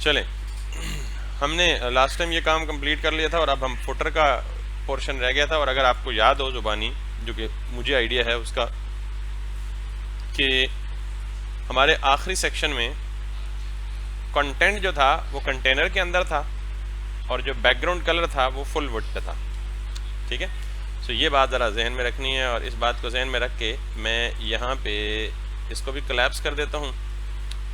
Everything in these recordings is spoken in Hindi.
चलें, हमने लास्ट टाइम ये काम कंप्लीट कर लिया था और अब हम फुटर का पोर्शन रह गया था। और अगर आपको याद हो जुबानी, जो कि मुझे आइडिया है उसका, कि हमारे आखिरी सेक्शन में कंटेंट जो था वो कंटेनर के अंदर था और जो बैकग्राउंड कलर था वो फुल विड्थ पे था। ठीक है, तो ये बात ज़रा जहन में रखनी है और इस बात को जहन में रख के मैं यहाँ पे इसको भी कोलैप्स कर देता हूँ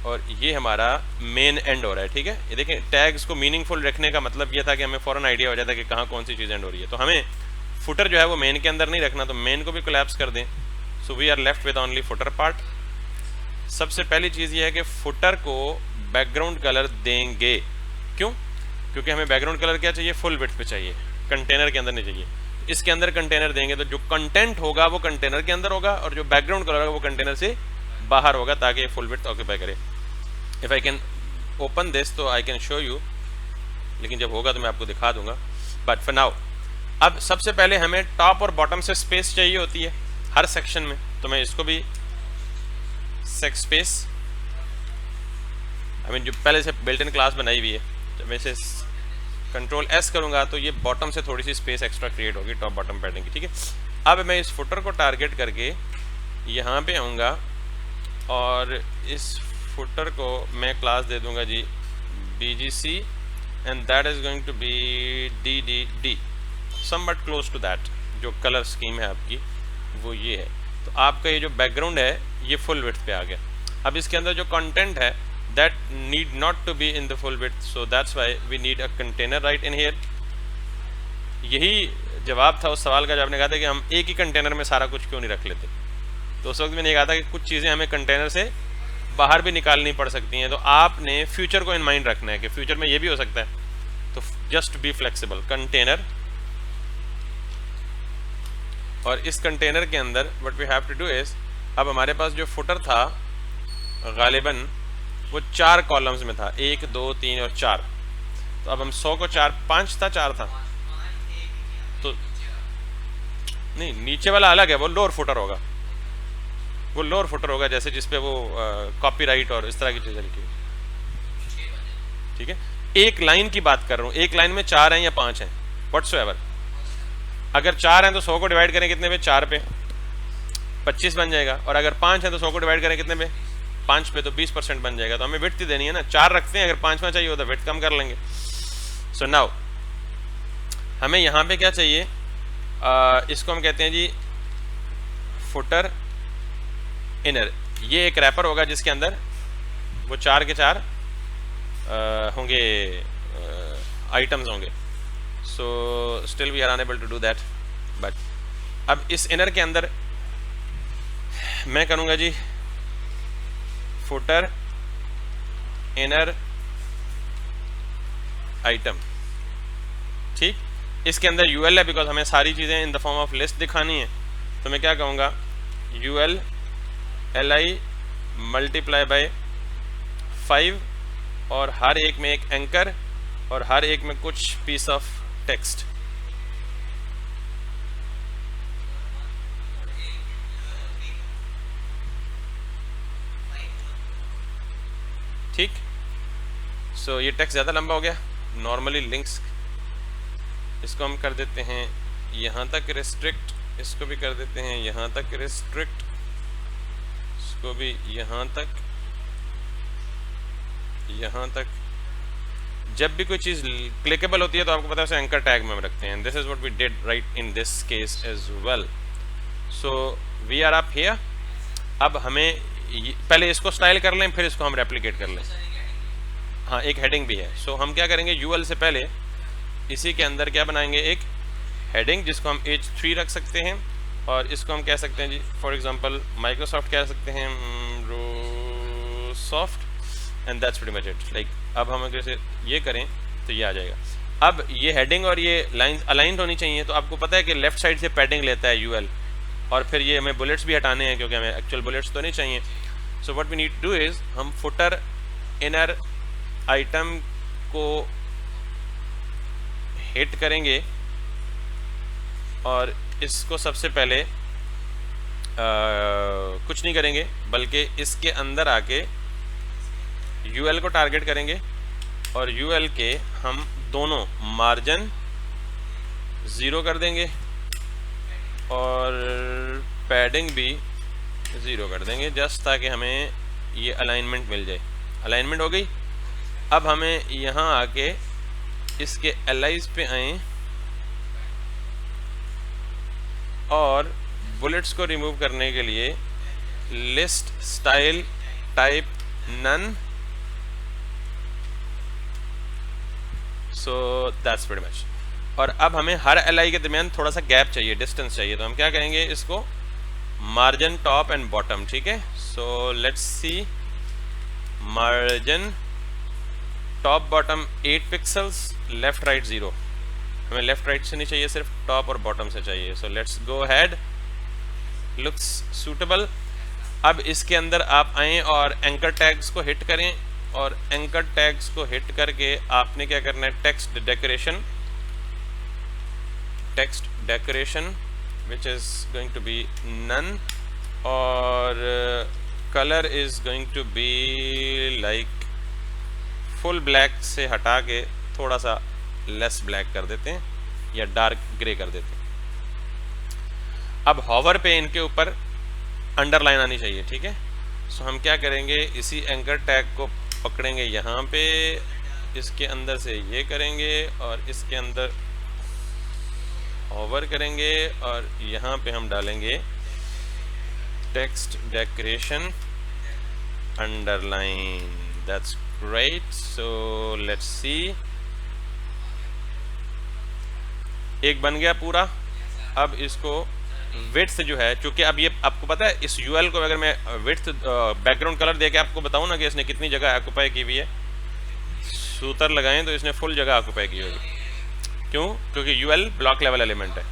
और ये हमारा मेन एंड हो रहा है। ठीक है, ये देखें, टैग्स को मीनिंगफुल रखने का मतलब ये था कि हमें फ़ौरन आइडिया हो जाता है कि कहाँ कौन सी चीज़ एंड हो रही है। तो हमें फुटर जो है वो मेन के अंदर नहीं रखना, तो मेन को भी कोलैप्स कर दें। So we are left with only footer part. सबसे पहली चीज़ ये है कि फुटर को बैकग्राउंड कलर देंगे। क्यों? क्योंकि हमें बैकग्राउंड कलर क्या चाहिए, फुल विड्थ पे चाहिए, कंटेनर के अंदर नहीं चाहिए। इसके अंदर कंटेनर देंगे तो जो कंटेंट होगा वो कंटेनर के अंदर होगा और जो बैकग्राउंड कलर होगा वो कंटेनर से बाहर होगा, ताकि ये फुल विड्थ ऑक्यूपाई करे। If I can open this तो आई कैन शो यू, लेकिन जब होगा तो मैं आपको दिखा दूंगा। बट फॉर नाउ, अब सबसे पहले हमें टॉप और बॉटम से स्पेस चाहिए होती है हर सेक्शन में, तो मैं इसको भी सेक स्पेस, आई मीन जो पहले से बिल्ट इन क्लास बनाई हुई है, तो मैं इसे कंट्रोल एस करूंगा तो ये बॉटम से थोड़ी सी स्पेस एक्स्ट्रा क्रिएट होगी टॉप बॉटम पैडिंग की। ठीक है, अब मैं इस फुटर को टारगेट करके यहाँ पे आऊँगा और इस फुटर को मैं क्लास दे दूंगा जी BGC and that is going to be DDD, somewhat close to that. जो कलर स्कीम है आपकी वो ये है। तो आपका ये जो बैकग्राउंड है ये फुल विड्थ पे आ गया। अब इसके अंदर जो कंटेंट है that need not to be in the full width, so that's why we need a container right in here। यही जवाब था उस सवाल का जब आपने कहा था कि हम एक ही कंटेनर में सारा कुछ क्यों नहीं रख लेते। तो उस वक्त मैंने कहा था कि कुछ चीज़ें हमें कंटेनर से बाहर भी निकालनी पड़ सकती हैं, तो आपने फ्यूचर को इन माइंड रखना है कि फ्यूचर में ये भी हो सकता है। तो जस्ट बी फ्लेक्सिबल, कंटेनर, और इस कंटेनर के अंदर what we have to do is, अब हमारे पास जो फुटर था गालिबन वो 4 कॉलम्स में था, 1 2 3 और 4। तो अब हम 100 को 4, 5 था 4 था, तो नहीं, नीचे वाला अलग है, वो लोअर फुटर होगा, वो लोअर फुटर होगा जैसे जिसपे वो कॉपीराइट और इस तरह की चीज़ें लिखी। ठीक है, एक लाइन की बात कर रहा हूँ, एक लाइन में 4 हैं या 5 हैं, व्हाट्सोएवर। अगर 4 हैं तो 100 को डिवाइड करें कितने पे, 4 पे 25 बन जाएगा, और अगर 5 हैं तो 100 को डिवाइड करें कितने पे, 5 पे, तो 20% बन जाएगा। तो हमें विड्थ ही देनी है ना, 4 रखते हैं, अगर 5वां चाहिए हो तो विड्थ कम कर लेंगे। सो नाउ हमें यहाँ पे क्या चाहिए, इसको हम कहते हैं जी फुटर इनर। ये एक रैपर होगा जिसके अंदर वो 4 के 4 होंगे, आइटम्स होंगे। So still we are unable to do that. But अब इस इनर के अंदर मैं करूँगा जी फुटर इनर आइटम। ठीक, इसके अंदर UL है बिकॉज हमें सारी चीज़ें in the form of list दिखानी है। तो मैं क्या कहूँगा, UL LI मल्टीप्लाई बाय 5 और हर एक में एक एंकर और हर एक में कुछ पीस ऑफ टेक्स्ट। ठीक, सो ये टेक्स्ट ज़्यादा लंबा हो गया। नॉर्मली लिंक्स इसको हम कर देते हैं यहाँ तक रिस्ट्रिक्ट, इसको भी कर देते हैं यहाँ तक रिस्ट्रिक्ट, इसको भी यहाँ तक, यहाँ तक। जब भी कोई चीज़ क्लिकेबल होती है तो आपको पता है उसे एंकर टैग में हम रखते हैं। This is what we did right in this case as well. So we are up here. अब हमें पहले इसको स्टाइल कर लें, फिर इसको हम रेप्लिकेट कर लें। हाँ, एक हेडिंग भी है। सो हम क्या करेंगे, UL से पहले इसी के अंदर क्या बनाएंगे, एक हेडिंग जिसको हम H3 रख सकते हैं, और इसको हम कह सकते हैं जी फॉर एग्जांपल माइक्रोसॉफ्ट कह सकते हैं, रोसॉफ्ट, and that's pretty much it. Like अब हम जैसे ये करें तो ये आ जाएगा। अब ये हेडिंग और ये लाइंस अलाइंड होनी चाहिए। तो आपको पता है कि लेफ्ट साइड से पैडिंग लेता है UL, और फिर ये हमें बुलेट्स भी हटाने हैं क्योंकि हमें एक्चुअल बुलेट्स तो नहीं चाहिए। So what we need to do is, हम फुटर इनर आइटम को हिट करेंगे और इसको सबसे पहले कुछ नहीं करेंगे बल्कि इसके अंदर आके UL को टारगेट करेंगे और यूएल के हम दोनों मार्जिन 0 कर देंगे और पैडिंग भी 0 कर देंगे, जस्ट ताकि हमें ये अलाइनमेंट मिल जाए। अलाइनमेंट हो गई। अब हमें यहाँ आके इसके एलाइज पे आए और बुलेट्स को रिमूव करने के लिए list style type none, so that's pretty much. और अब हमें हर एलआई के दरमियान थोड़ा सा गैप चाहिए, डिस्टेंस चाहिए, तो हम क्या करेंगे, इसको मार्जिन टॉप एंड बॉटम, ठीक है। So let's see, margin top bottom 8 pixels, left right 0। हमें लेफ्ट राइट से नहीं चाहिए, सिर्फ टॉप और बॉटम से चाहिए। So let's go ahead, looks suitable. अब इसके अंदर आप आएँ और एंकर टैग्स को हिट करें, और एंकर टैग्स को हिट करके आपने क्या करना है, text decoration which is going to be none, और colour is going to be like full black से हटा के थोड़ा सा लेस ब्लैक कर देते हैं या डार्क ग्रे कर देते हैं। अब हॉवर पे इनके ऊपर अंडरलाइन आनी चाहिए, ठीक है। सो हम क्या करेंगे, इसी एंकर टैग को पकड़ेंगे यहाँ पे, इसके अंदर से ये करेंगे और इसके अंदर हॉवर करेंगे और यहाँ पे हम डालेंगे text decoration underline. That's great. So let's see, एक बन गया पूरा। अब इसको विड्थ जो है, चूंकि अब ये आपको पता है, इस यूएल को अगर मैं विड्थ बैकग्राउंड कलर देके आपको बताऊं ना कि इसने कितनी जगह ऑक्युपाई की हुई है, सूतर लगाएं तो इसने फुल जगह ऑक्युपाई की होगी। क्यों? क्योंकि यूएल ब्लॉक लेवल एलिमेंट है।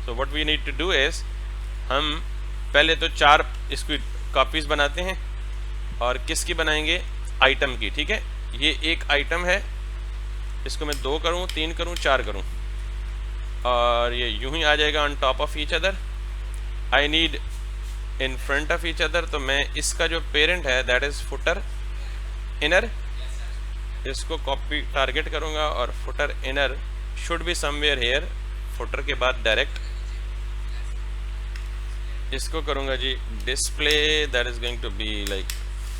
So what we need to do is, हम पहले तो 4 इसकी कॉपीज बनाते हैं, और किसकी बनाएंगे, आइटम की, ठीक है। ये एक आइटम है, इसको मैं 2 करूं, 3 करूं, 4 करूं, और ये यूं ही आ जाएगा on top of each other. I need in front of each other, तो मैं इसका जो पेरेंट है दैट इज फुटर इनर, इसको कॉपी टारगेट करूंगा, और footer inner should be somewhere here, footer के बाद डायरेक्ट इसको करूंगा जी display, that is going to be like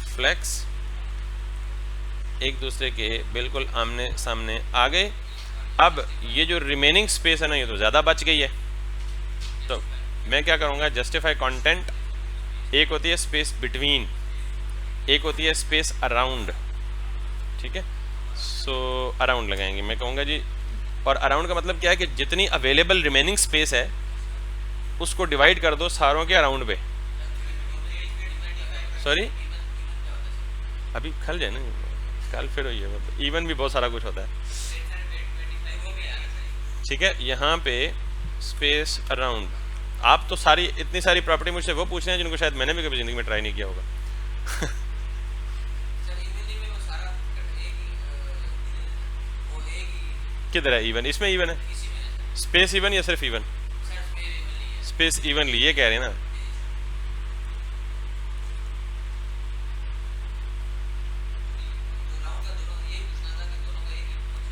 flex, एक दूसरे के बिल्कुल आमने सामने आ गए। अब ये जो रिमेनिंग स्पेस है ना, ये तो ज़्यादा बच गई है, तो मैं क्या करूँगा, जस्टिफाई कंटेंट, एक होती है स्पेस बिटवीन, एक होती है स्पेस अराउंड, ठीक है। सो अराउंड लगाएंगे, मैं कहूँगा जी, और अराउंड का मतलब क्या है कि जितनी अवेलेबल रिमेनिंग स्पेस है उसको डिवाइड कर दो सारों के अराउंड पे। सॉरी, अभी खल जाए ना, कल फिर हुई है, इवन भी बहुत सारा कुछ होता है, ठीक है। यहाँ पे स्पेस अराउंड, आप तो सारी इतनी सारी प्रॉपर्टी मुझसे वो पूछ रहे हैं जिनको शायद मैंने भी कभी जिंदगी में ट्राई नहीं किया होगा। किधर है इवन? इसमें इवन है, स्पेस इवन या सिर्फ इवन? स्पेस इवनली, ये कह रहे हैं ना।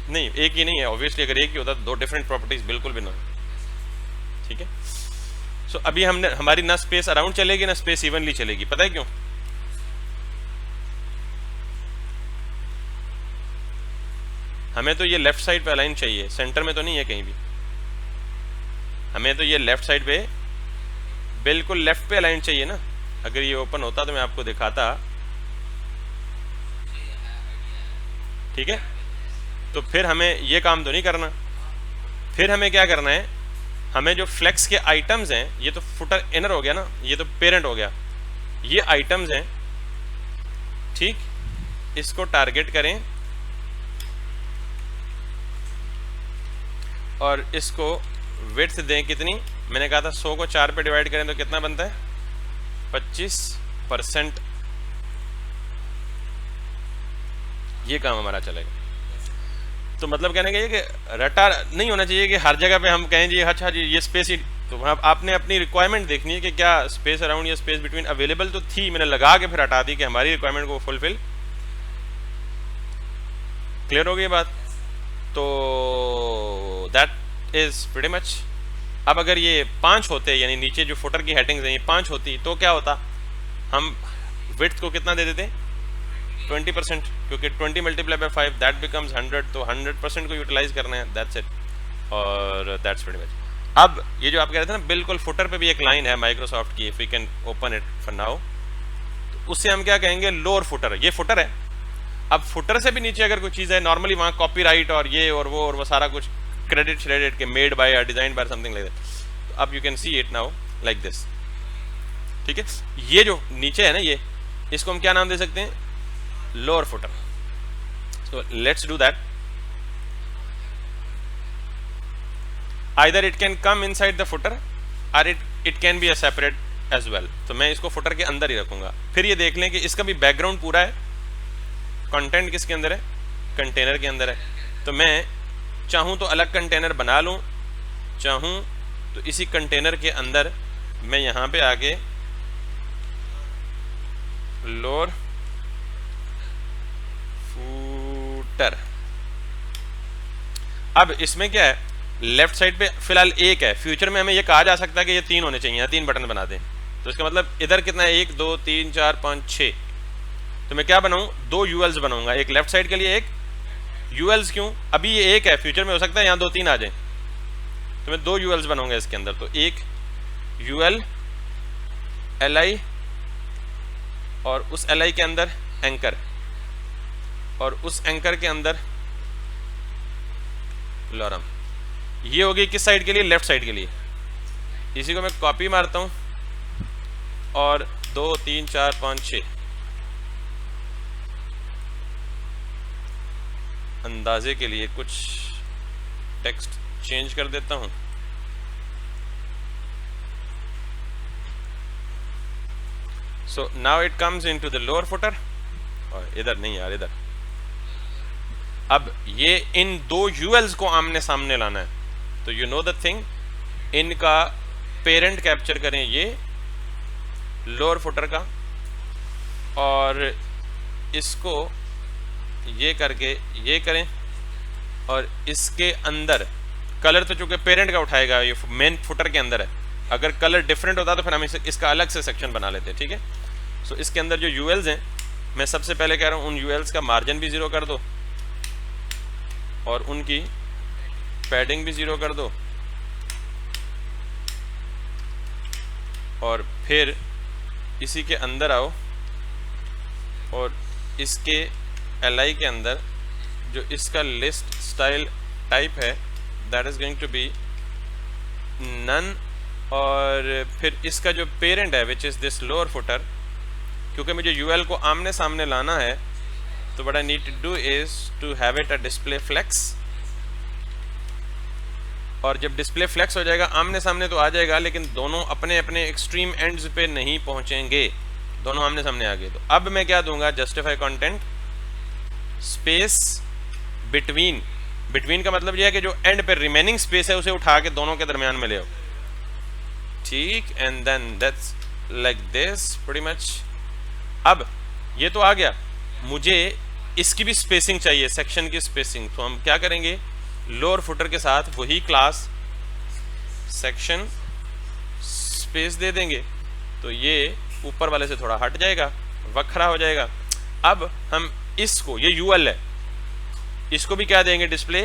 नहीं, एक ही नहीं है ऑब्वियसली, अगर एक ही होता तो 2 डिफरेंट प्रॉपर्टीज बिल्कुल भी ना, ठीक है। सो अभी हमने हमारी ना स्पेस अराउंड चलेगी ना स्पेस इवनली चलेगी, पता है क्यों? हमें तो ये लेफ्ट साइड पे अलाइन चाहिए, सेंटर में तो नहीं है कहीं भी। हमें तो ये लेफ्ट साइड पे, बिल्कुल लेफ्ट पे अलाइन चाहिए ना। अगर ये ओपन होता तो मैं आपको दिखाता, ठीक है। तो फिर हमें ये काम तो नहीं करना। फिर हमें क्या करना है, हमें जो फ्लेक्स के आइटम्स हैं, ये तो फुटर इनर हो गया ना, ये तो पेरेंट हो गया, ये आइटम्स हैं, ठीक। इसको टारगेट करें और इसको विड्थ दें कितनी, मैंने कहा था 100 को 4 पे डिवाइड करें तो कितना बनता है, 25%। ये काम हमारा चलेगा। तो मतलब कहने का ये कि रटा नहीं होना चाहिए कि हर जगह पे हम कहें जी अच्छा जी ये स्पेस ही, तो आपने अपनी रिक्वायरमेंट देखनी है कि क्या स्पेस अराउंड या स्पेस बिटवीन अवेलेबल तो थी, मैंने लगा के फिर हटा दी कि हमारी रिक्वायरमेंट को फुलफिल क्लियर हो गई बात? तो दैट इज प्रीटी मच। अब अगर ये 5 होते, यानी नीचे जो फुटर की हेडिंग्स हैं ये 5 होती, तो क्या होता, हम विड्थ को कितना दे देते, 20%, क्योंकि 20 मल्टीप्लाई बाय 5 दैट बिकम्स 100, तो 100% को यूटिलाइज करना है, दैट्स इट। और दैट्स प्रीटी मच। अब ये जो आप कह रहे थे ना, बिल्कुल फुटर पे भी एक लाइन है माइक्रोसॉफ्ट की, if we can open it for now, तो उससे हम क्या कहेंगे, लोअर फुटर। ये फुटर है। अब फुटर से भी नीचे अगर कोई चीज़ है, नॉर्मली वहाँ कॉपीराइट और ये और वो सारा कुछ क्रेडिट श्रेडिट के मेड बाय और design by something like that. अब you can see it now like this, ठीक है। ये जो नीचे है ना, ये इसको हम क्या नाम दे सकते हैं, lower footer. So let's do that. Either it can come inside the footer और it can be a separate as well. तो मैं इसको फुटर के अंदर ही रखूंगा। फिर ये देख लें कि इसका भी बैकग्राउंड पूरा है, कंटेंट किसके अंदर है, कंटेनर के अंदर है। तो मैं चाहूँ तो अलग कंटेनर बना लूँ, चाहूँ तो इसी कंटेनर के अंदर मैं यहाँ पे आके लोअर फुटर। अब इसमें क्या है, लेफ्ट साइड पे फिलहाल एक है, फ्यूचर में हमें ये कहा जा सकता है कि ये 3 होने चाहिए, 3 बटन बना दें। तो इसका मतलब इधर कितना है, 1 2 3 4 5 6। तो मैं क्या बनाऊं, 2 यूएल्स बनाऊंगा, एक लेफ्ट साइड के लिए, एक यूएल्स। क्यों, अभी ये एक है, फ्यूचर में हो सकता है यहाँ 2 3 आ जाए, तो मैं 2 यूएल्स बनाऊंगा इसके अंदर। तो एक यूएल एलआई और उस एलआई के अंदर एंकर, और उस एंकर के अंदर लॉरम। ये हो गई किस साइड के लिए, लेफ्ट साइड के लिए। इसी को मैं कॉपी मारता हूं और 2 3 4 5 6 अंदाजे के लिए कुछ टेक्स्ट चेंज कर देता हूं। So now it comes into the lower footer. और इधर नहीं यार, इधर। अब ये इन 2 यूएल्स को आमने सामने लाना है। तो यू नो द थिंग, इनका पेरेंट कैप्चर करें ये लोअर फुटर का, और इसको ये करके ये करें, और इसके अंदर कलर तो चूंकि पेरेंट का उठाएगा, ये मेन फुटर के अंदर है। अगर कलर डिफरेंट होता तो फिर हम इसका अलग से सेक्शन बना लेते हैं, ठीक है। सो इसके अंदर जो यूएल्स हैं, मैं सबसे पहले कह रहा हूँ उन यूएल्स का मार्जिन भी 0 कर दो और उनकी पैडिंग भी 0 कर दो, और फिर इसी के अंदर आओ और इसके एलआई के अंदर जो इसका लिस्ट स्टाइल टाइप है, that is going to be none, और फिर इसका जो पेरेंट है which is this lower footer, क्योंकि मुझे यूएल को आमने सामने लाना है, तो what I need to do is to have it a display flex. और जब डिस्प्ले फ्लेक्स हो जाएगा, आमने सामने तो आ जाएगा, लेकिन दोनों अपने अपने एक्सट्रीम एंड्स पे नहीं पहुंचेंगे, दोनों आमने सामने आ गए। तो अब मैं क्या दूंगा, justify content space between. Between का मतलब यह है कि जो एंड पे रिमेनिंग स्पेस है उसे उठा के दोनों के दरमियान में ले आओ, ठीक। And then that's like this pretty much. अब ये तो आ गया, मुझे इसकी भी स्पेसिंग चाहिए, सेक्शन की स्पेसिंग। तो हम क्या करेंगे, लोअर फुटर के साथ वही क्लास सेक्शन स्पेस दे देंगे, तो ये ऊपर वाले से थोड़ा हट जाएगा, वखरा हो जाएगा। अब हम इसको, ये यूएल है, इसको भी क्या देंगे, डिस्प्ले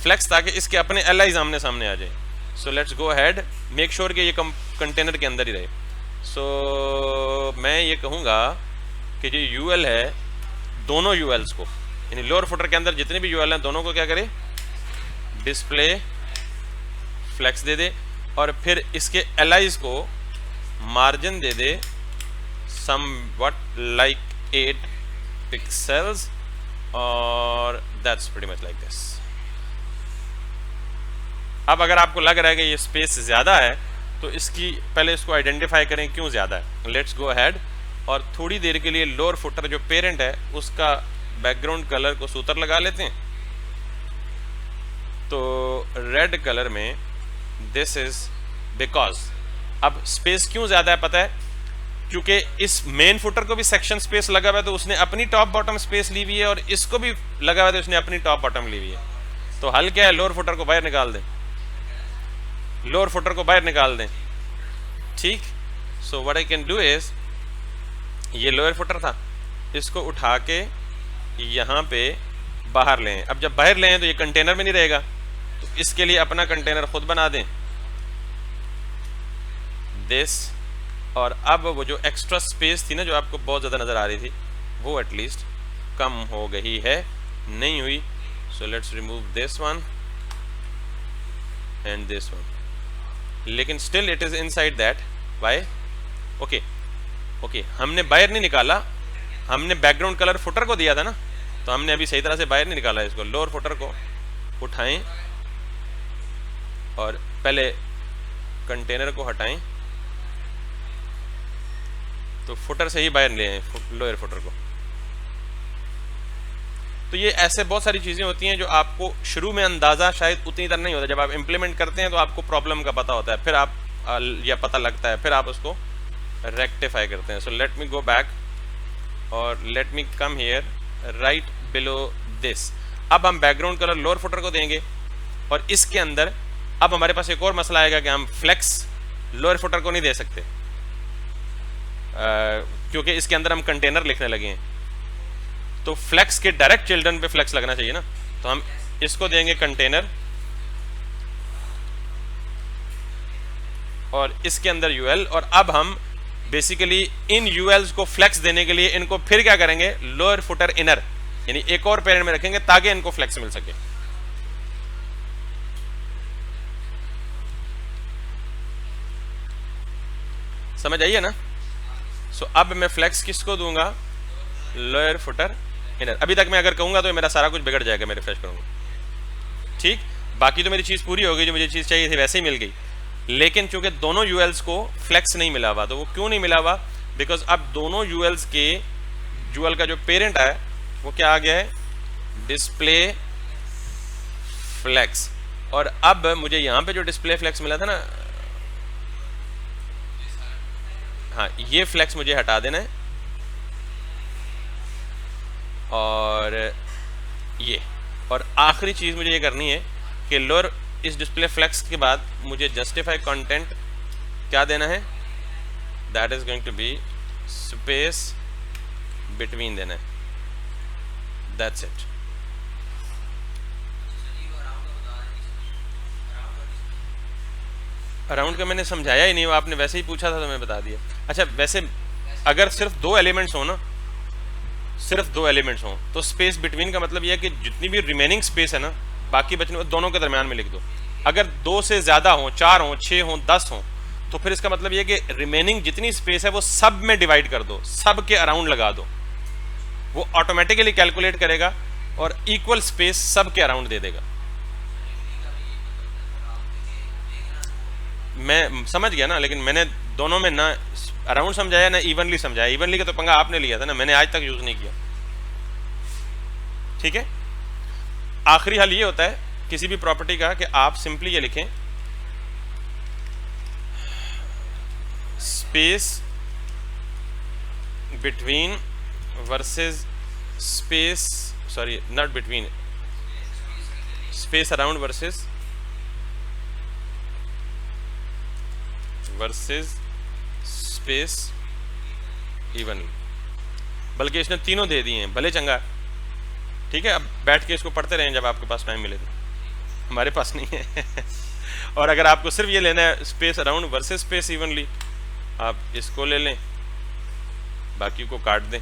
फ्लेक्स, ताकि इसके अपने एलआई आमने सामने आ जाए। So let's go ahead, make sure कि ये कंटेनर के अंदर ही रहे। सो मैं ये कहूँगा कि जो यूएल है, दोनों यूएल्स को, यानी लोअर फुटर के अंदर जितने भी यूएल हैं दोनों को क्या करे, डिस्प्ले फ्लेक्स दे दे, और फिर इसके एलाइज को मार्जिन दे दे सम व्हाट लाइक 8 पिक्सेल्स, और that's pretty much like this. अब अगर आपको लग रहा है कि ये स्पेस ज़्यादा है, तो इसकी पहले इसको आइडेंटिफाई करें क्यों ज़्यादा है। लेट्स गो अहेड और थोड़ी देर के लिए लोअर फुटर जो पेरेंट है उसका बैकग्राउंड कलर को सूत्र लगा लेते हैं। तो रेड कलर में दिस इज बिकॉज, अब स्पेस क्यों ज़्यादा है पता है, क्योंकि इस मेन फुटर को भी सेक्शन स्पेस लगा हुआ है तो उसने अपनी टॉप बॉटम स्पेस ली हुई है, और इसको भी लगा हुआ है तो उसने अपनी टॉप बॉटम ली हुई है। तो हल क्या है, लोअर फुटर को बाहर निकाल दें, लोअर फुटर को बाहर निकाल दें। ठीक, so what I can do is, ये लोअर फुटर था, इसको उठा के यहाँ पे बाहर लें। अब जब बाहर लें तो ये कंटेनर में नहीं रहेगा, तो इसके लिए अपना कंटेनर खुद बना दें, दिस। और अब वो जो एक्स्ट्रा स्पेस थी ना, जो आपको बहुत ज़्यादा नज़र आ रही थी, वो एटलीस्ट कम हो गई है, नहीं हुई। So let's remove this one and this one, लेकिन still it is inside that. Why? Okay okay, हमने बाहर नहीं निकाला, हमने बैकग्राउंड कलर फुटर को दिया था ना, तो हमने अभी सही तरह से बाहर नहीं निकाला इसको। लोअर फुटर को उठाएं और पहले कंटेनर को हटाएं, तो फुटर से ही बाहर ले आए लोअर फुटर को। तो ये ऐसे बहुत सारी चीज़ें होती हैं जो आपको शुरू में अंदाज़ा शायद उतनी तरह नहीं होता, जब आप इम्प्लीमेंट करते हैं तो आपको प्रॉब्लम का पता होता है, फिर आप या पता लगता है, फिर आप उसको रेक्टिफाई करते हैं। So let me go back और let me come here right below this. अब हम बैकग्राउंड कलर लोअर फुटर को देंगे, और इसके अंदर अब हमारे पास एक और मसला आएगा कि हम फ्लेक्स लोअर फुटर को नहीं दे सकते, क्योंकि इसके अंदर हम कंटेनर लिखने लगे हैं, तो फ्लेक्स के डायरेक्ट चिल्ड्रन पे फ्लेक्स लगना चाहिए ना, तो हम इसको देंगे कंटेनर, और इसके अंदर यूएल। और अब हम बेसिकली इन यूएल्स को फ्लेक्स देने के लिए इनको फिर क्या करेंगे, लोअर फुटर इनर, यानी एक और पेरेंट में रखेंगे ताकि इनको फ्लेक्स मिल सके। समझ आइए ना? सो अब मैं फ्लेक्स किसको दूंगा, लोअर फुटर इनर। अभी तक मैं अगर कहूंगा तो मेरा सारा कुछ बिगड़ जाएगा, मैं रिफ्रेश करूंगा। ठीक, बाकी तो मेरी चीज़ पूरी हो गई, जो मुझे चीज़ चाहिए थी वैसे ही मिल गई, लेकिन चूंकि दोनों यूएल्स को फ्लेक्स नहीं मिला हुआ, तो वो क्यों नहीं मिला हुआ, बिकॉज अब दोनों यूएल्स के यूएल का जो पेरेंट है वो क्या आ गया है, डिस्प्ले फ्लेक्स। और अब मुझे यहाँ पे जो डिस्प्ले फ्लेक्स मिला था ना, हाँ, ये फ्लेक्स मुझे हटा देना है, और ये, और आखिरी चीज़ मुझे ये करनी है कि लोअर इस डिस्प्ले फ्लेक्स के बाद मुझे जस्टिफाई कंटेंट क्या देना है, that is going to be space between देना है, दैट्स इट। अराउंड का मैंने समझाया ही नहीं, वो आपने वैसे ही पूछा था तो मैं बता दिया। अच्छा, वैसे अगर सिर्फ दो एलिमेंट्स हो ना, सिर्फ दो एलिमेंट्स हो, तो स्पेस बिटवीन का मतलब यह है कि जितनी भी रिमेनिंग स्पेस है ना, बाकी बचने दोनों के दरमियान में लिख दो। अगर दो से ज़्यादा हो, 4 हो, 6 हो, 10 हो, तो फिर इसका मतलब यह कि रिमेनिंग जितनी स्पेस है वो सब में डिवाइड कर दो, सब के अराउंड लगा दो, वो ऑटोमेटिकली कैलकुलेट करेगा और इक्वल स्पेस सब के अराउंड दे देगा। मैं समझ गया ना, लेकिन मैंने दोनों में ना अराउंड समझाया ना इवनली समझाया। इवनली का तो पंगा आपने लिया था ना, मैंने आज तक यूज नहीं किया। ठीक है, आखिरी हल ये होता है किसी भी प्रॉपर्टी का कि आप सिंपली ये लिखें, space between versus space, sorry not between, space around versus space even. बल्कि इसने तीनों दे दिए हैं, भले चंगा। ठीक है, अब बैठ के इसको पढ़ते रहें जब आपके पास टाइम मिले तो, हमारे पास नहीं है। और अगर आपको सिर्फ ये लेना है space around versus space evenly, आप इसको ले लें, बाकी को काट दें।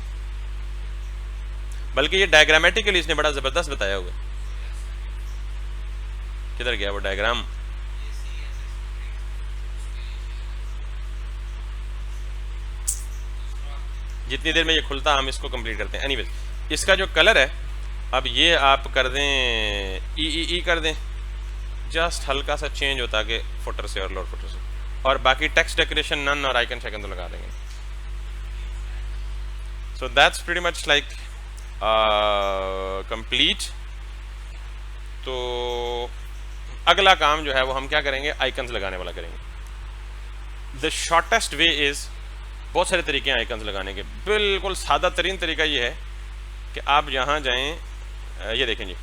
बल्कि ये डायग्रामेटिकली इसने बड़ा जबरदस्त बताया हुआ है। किधर गया वो डायग्राम? जितनी देर में ये खुलता हम इसको कंप्लीट करते हैं। एनीवेज, इसका जो कलर है अब ये आप कर दें ई कर दें, जस्ट हल्का सा चेंज होता है कि फुटर से और लोअर फुटर से, और बाकी टेक्स्ट डेकोरेशन नन और आइकन शेकन तो लगा देंगे। सो that's pretty much like complete. तो अगला काम जो है वो हम क्या करेंगे, आइकन्स लगाने वाला करेंगे। द शॉर्टेस्ट वे इज बहुत सारे तरीके हैं आइकन्स लगाने के। बिल्कुल सादा तरीन तरीका ये है कि आप यहाँ जाएं, ये देखें जी,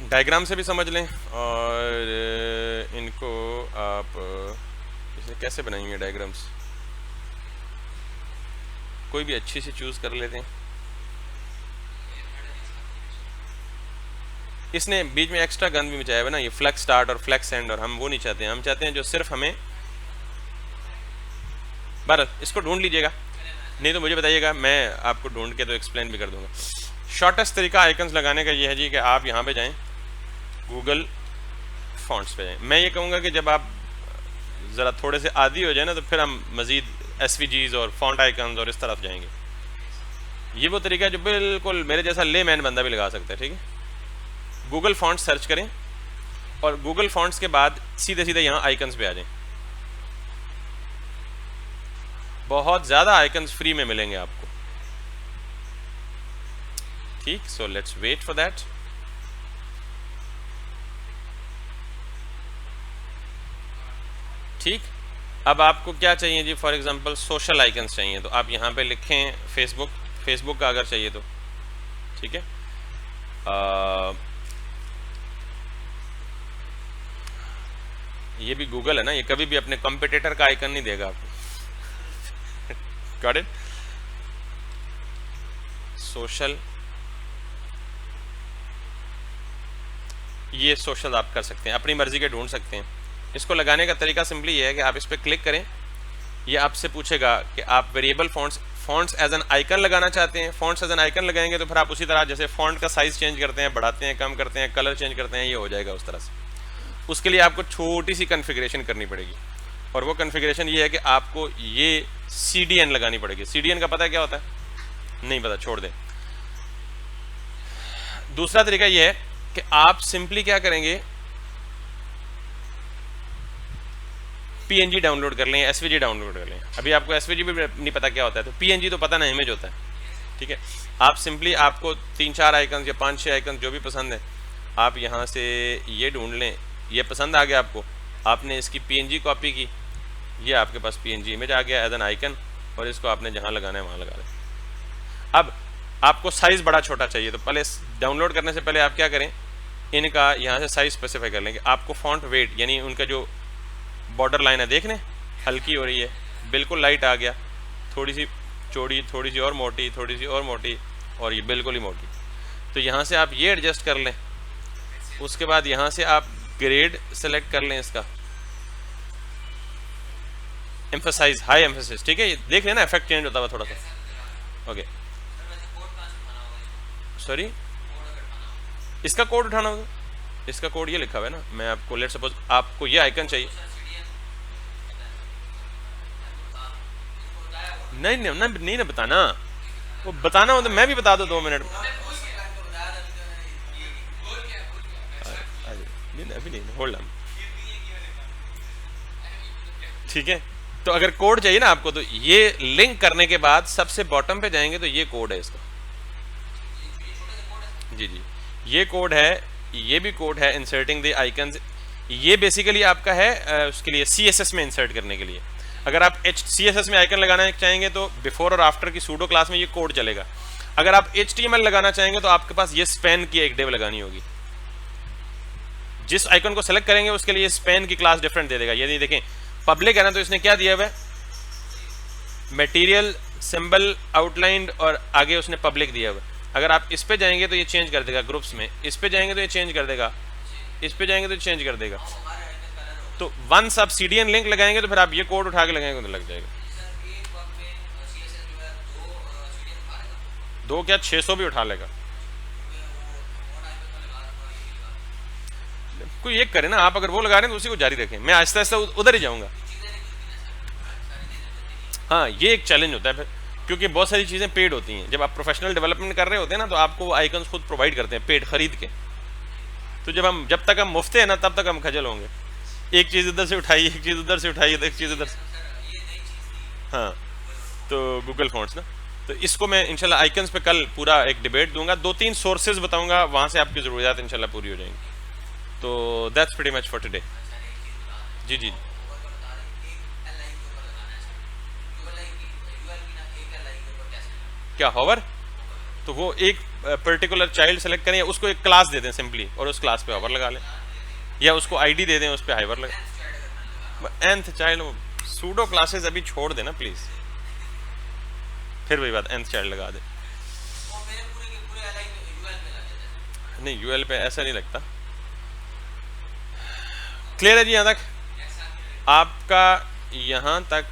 डायग्राम से भी समझ लें, और इनको आप इसे कैसे बनाएंगे डायग्राम्स, कोई भी अच्छी सी चूज़ कर लेते हैं। इसने बीच में एक्स्ट्रा गन भी मचाया हुआ ना, ये फ्लैक्स स्टार्ट और फ्लैक्स एंड, और हम वो नहीं चाहते हैं। हम चाहते हैं जो सिर्फ हमें, भारत इसको ढूंढ लीजिएगा, नहीं तो मुझे बताइएगा, मैं आपको ढूंढ के तो एक्सप्लेन भी कर दूंगा। शॉर्टेस्ट तरीका आइकन्स लगाने का ये है जी कि आप यहाँ पे जाएं, गूगल फॉन्ट्स पे जाएं। मैं ये कहूँगा कि जब आप ज़रा थोड़े से आदी हो जाए ना, तो फिर हम मज़ीद SVGs और फॉन्ट आइकन्स और इस तरफ जाएंगे। ये वो तरीका है जो बिल्कुल मेरे जैसा लेमैन बंदा भी लगा सकता है, ठीक है। गूगल फॉन्ट सर्च करें और गूगल फॉन्ट्स के बाद सीधे सीधे यहाँ आइकन्स पे आ जाएं। बहुत ज़्यादा आइकन्स फ्री में मिलेंगे आपको, ठीक। So let's wait for that. ठीक, अब आपको क्या चाहिए जी, फॉर एग्जांपल सोशल आइकन्स चाहिए, तो आप यहाँ पे लिखें फेसबुक का अगर चाहिए तो, ठीक है। ये भी गूगल है ना, ये कभी भी अपने कंपटीटर का आइकन नहीं देगा आपको। Got it. सोशल, ये सोशल आप कर सकते हैं, अपनी मर्जी के ढूंढ सकते हैं। इसको लगाने का तरीका सिंपली ये है कि आप इस पर क्लिक करें, ये आपसे पूछेगा कि आप variable fonts as an icon लगाना चाहते हैं। फॉन्ट्स एज एन आइकन लगाएंगे तो फिर आप उसी तरह जैसे फॉन्ट का साइज चेंज करते हैं, बढ़ाते हैं, कम करते हैं, कलर चेंज करते हैं, ये हो जाएगा उस तरह से। उसके लिए आपको छोटी सी कॉन्फ़िगरेशन करनी पड़ेगी, और वो कॉन्फ़िगरेशन ये है कि आपको ये CDN लगानी पड़ेगी। CDN का पता है क्या होता है? नहीं पता, छोड़ दें। दूसरा तरीका ये है कि आप सिंपली क्या करेंगे, PNG डाउनलोड कर लें, SVG डाउनलोड कर लें। अभी आपको SVG भी नहीं पता क्या होता है, तो PNG तो पता ना इमेज होता है, ठीक है। आप सिंपली, आपको 3-4 आइकन या 5-6 आइकन जो भी पसंद है, आप यहाँ से ये ढूंढ लें, ये पसंद आ गया आपको, आपने इसकी PNG कॉपी की, ये आपके पास PNG इमेज आ गया एज एन आइकन, और इसको आपने जहाँ लगाना है वहाँ लगा लें। अब आपको साइज़ बड़ा छोटा चाहिए, तो पहले डाउनलोड करने से पहले आप क्या करें, इनका यहाँ से साइज़ स्पेसिफाई कर लेंगे। आपको फॉन्ट वेट, यानी उनका जो बॉर्डर लाइन है, देख लें हल्की हो रही है, बिल्कुल लाइट आ गया, थोड़ी सी चौड़ी, थोड़ी सी और मोटी, थोड़ी सी और मोटी, और ये बिल्कुल ही मोटी। तो यहाँ से आप ये एडजस्ट कर लें। उसके बाद यहाँ से आप ग्रेड सेलेक्ट कर लें, इसका एम्फसाइज, हाई एम्फेसिस, ठीक है। देख लेना इफेक्ट चेंज होता हुआ थोड़ा सा। ओके, सॉरी, इसका कोड उठाना होगा। इसका कोड ये लिखा हुआ है ना, मैं आपको लेट सपोज आपको ये आइकन चाहिए, नहीं ना बताना, वो बताना हो तो मैं भी बता दो 2 मिनट। अभी नहीं, होल्ड ऑन, ठीक है। तो अगर कोड चाहिए ना आपको, तो ये लिंक करने के बाद सबसे बॉटम पे जाएंगे तो ये कोड है इसका, जी, ये कोड है, ये भी कोड है इंसर्टिंग द आइकन्स। ये बेसिकली आपका है उसके लिए CSS में इंसर्ट करने के लिए। अगर आप CSS में आइकन लगाना चाहेंगे तो बिफोर और आफ्टर की सूडो क्लास में ये कोड चलेगा। अगर आप HTML लगाना चाहेंगे तो आपके पास ये स्पैन की एक डिव लगानी होगी। जिस आइकन को सेलेक्ट करेंगे उसके लिए स्पैन की क्लास डिफरेंट दे देगा। यदि देखें पब्लिक है ना, तो इसने क्या दिया हुआ है, मटेरियल, सिंबल, आउटलाइन, और आगे उसने पब्लिक दिया हुआ है। अगर आप इस पे जाएंगे तो ये चेंज कर देगा ग्रुप्स में, इस पे जाएंगे तो ये चेंज कर देगा, इस पे जाएंगे तो चेंज कर देगा। तो वंस आप CDN लिंक लगाएंगे तो फिर आप ये कोड उठा के लगाएंगे तो लग जाएगा। 2 क्या 600 भी उठा लेगा। कोई एक करे ना, आप अगर वो लगा रहे हैं तो उसी को जारी रखें, मैं आहिस्ता आहिस्ता उधर ही जाऊंगा। हाँ, ये एक चैलेंज होता है फिर, क्योंकि बहुत सारी चीज़ें पेड होती हैं। जब आप प्रोफेशनल डेवलपमेंट कर रहे होते हैं ना, तो आपको आइकन्स खुद प्रोवाइड करते हैं पेड खरीद के। तो जब तक हम मुफ्त है ना, तब तक हम खजल होंगे। एक चीज़ इधर से उठाई, एक चीज़ उधर से उठाई, एक चीज़ उधर से। हाँ, तो गूगल फॉन्ट्स ना, तो इसको मैं इंशाल्लाह आइकन्स पे कल पूरा एक डिबेट दूंगा, 2-3 सोर्सेज बताऊंगा, वहाँ से आपकी ज़रूरियात इंशाल्लाह पूरी हो जाएंगी। तो that's pretty much for today. जी जी। क्या होवर? तो वो एक पर्टिकुलर चाइल्ड सेलेक्ट करें, उसको एक क्लास दे दें सिंपली, और उस क्लास पे होवर लगा लें, या उसको आईडी दे दें, उस पर हाइवर लगा। nth चाइल्ड, सूडो क्लासेस अभी छोड़ देना प्लीज, फिर वही बात nth चाइल्ड लगा दे। नहीं यूएल पे ऐसा नहीं लगता। क्लियर है जी यहाँ तक? आपका यहाँ तक